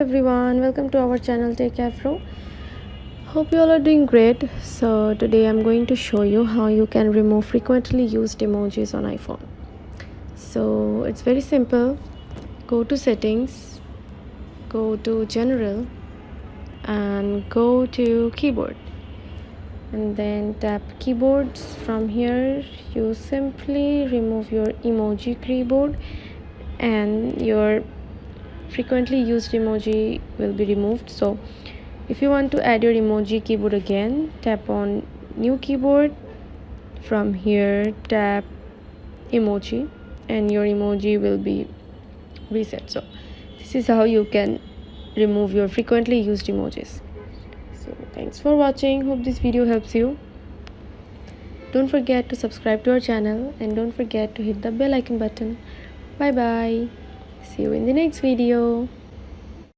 Everyone, welcome to our channel Techavro. Hope you all are doing great. So today I'm going to show you how you can remove frequently used emojis on iPhone. So it's very simple. Go to settings, go to general, and go to keyboard, and then tap keyboards. From here you simply remove your emoji keyboard and your frequently used emoji will be removed. So if you want to add your emoji keyboard again, tap on new keyboard. From here tap emoji and your emoji will be reset. So this is how you can remove your frequently used emojis. So thanks for watching. Hope this video helps you. Don't forget to subscribe to our channel and don't forget to hit the bell icon button. Bye bye. See you in the next video.